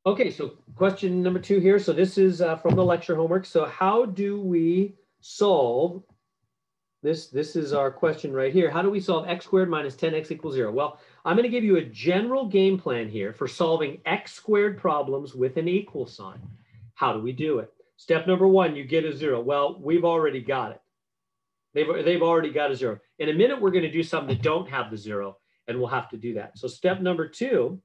Okay, so question number 2 here. So this is from the lecture homework. So how do we solve this? This is our question right here. How do we solve x squared minus 10x equals 0? Well, I'm going to give you a general game plan here for solving x squared problems with an equal sign. How do we do it? Step number 1, you get a 0. Well, we've already got it. They've already got a 0. In a minute, we're going to do something that don't have the 0, and we'll have to do that. So step number 2,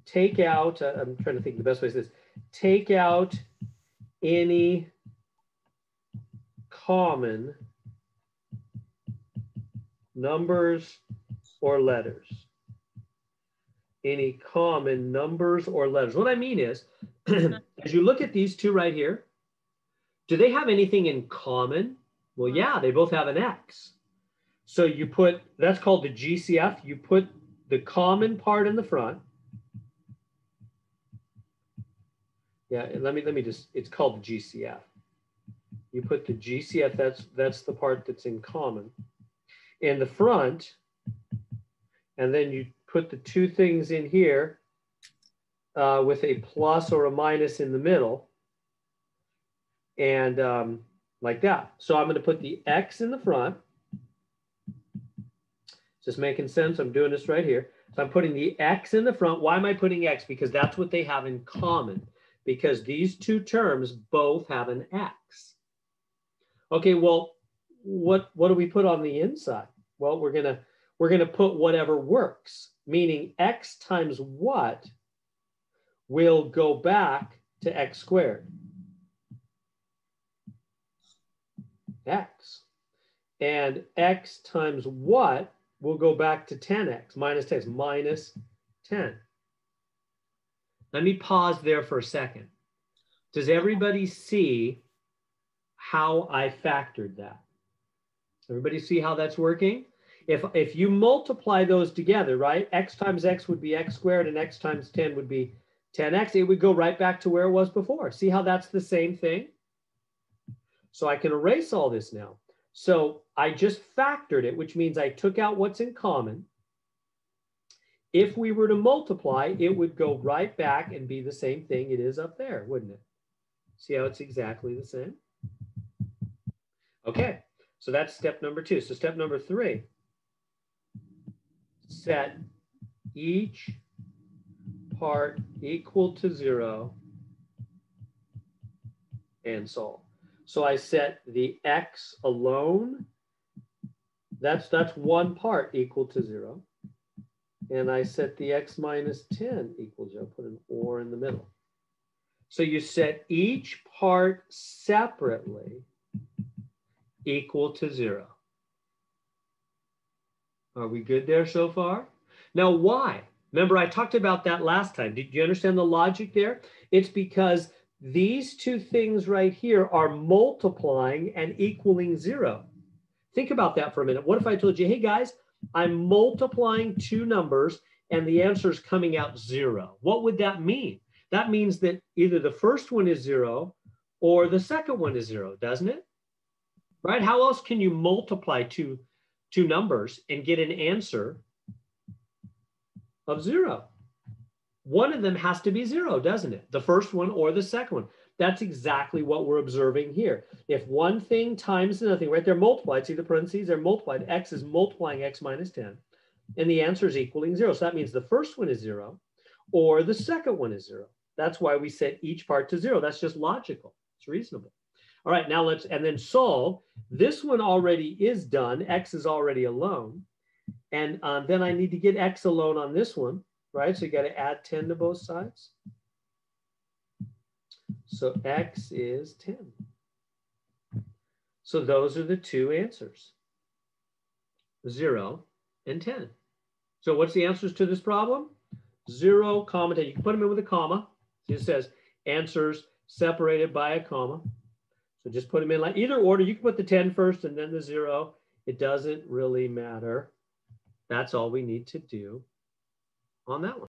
take out, I'm trying to think the best way is this, take out any common numbers or letters. Any common numbers or letters. What I mean is, as you look at these two right here, do they have anything in common? Well, yeah, they both have an X. So you put, that's called the GCF. You put the common part in the front. Yeah, and let me just, it's called the GCF. You put the GCF, that's the part that's in common in the front, and then you put the two things in here with a plus or a minus in the middle, and like that. So I'm going to put the X in the front. Just making sense. I'm doing this right here. So I'm putting the X in the front. Why am I putting X? Because that's what they have in common. Because these two terms both have an X. Okay, well, what do we put on the inside? Well, we're gonna put whatever works, meaning X times what will go back to X squared. X. And X times what will go back to 10x, minus 10x, minus 10. Let me pause there for a second. Does everybody see how I factored that? Everybody see how that's working? If you multiply those together, right? X times X would be X squared and X times 10 would be 10X. It would go right back to where it was before. See how that's the same thing? So I can erase all this now. So I just factored it, which means I took out what's in common. If we were to multiply, it would go right back and be the same thing it is up there, wouldn't it? See how it's exactly the same? Okay, so that's step number 2. So step number 3, set each part equal to 0 and solve. So I set the X alone. That's one part equal to 0. And I set the X minus 10 equals 0. Put an or in the middle. So you set each part separately equal to 0. Are we good there so far? Now, why? Remember, I talked about that last time. Did you understand the logic there? It's because these two things right here are multiplying and equaling 0. Think about that for a minute. What if I told you, hey guys, I'm multiplying two numbers and the answer is coming out 0? What would that mean? That means that either the first one is 0 or the second one is 0, doesn't it? Right? How else can you multiply two numbers and get an answer of 0? One of them has to be 0, doesn't it? The first one or the second one. That's exactly what we're observing here. If one thing times another thing, right, they're multiplied, see the parentheses, they're multiplied. X is multiplying X minus 10. And the answer is equaling 0. So that means the first one is 0 or the second one is 0. That's why we set each part to 0. That's just logical. It's reasonable. All right, now and then solve. This one already is done. X is already alone. And then I need to get X alone on this one, right? So you got to add 10 to both sides. So X is 10. So those are the two answers, 0 and 10. So what's the answers to this problem? 0, comma 10. You can put them in with a comma. See, it says answers separated by a comma. So just put them in like either order. You can put the 10 first and then the 0. It doesn't really matter. That's all we need to do on that one.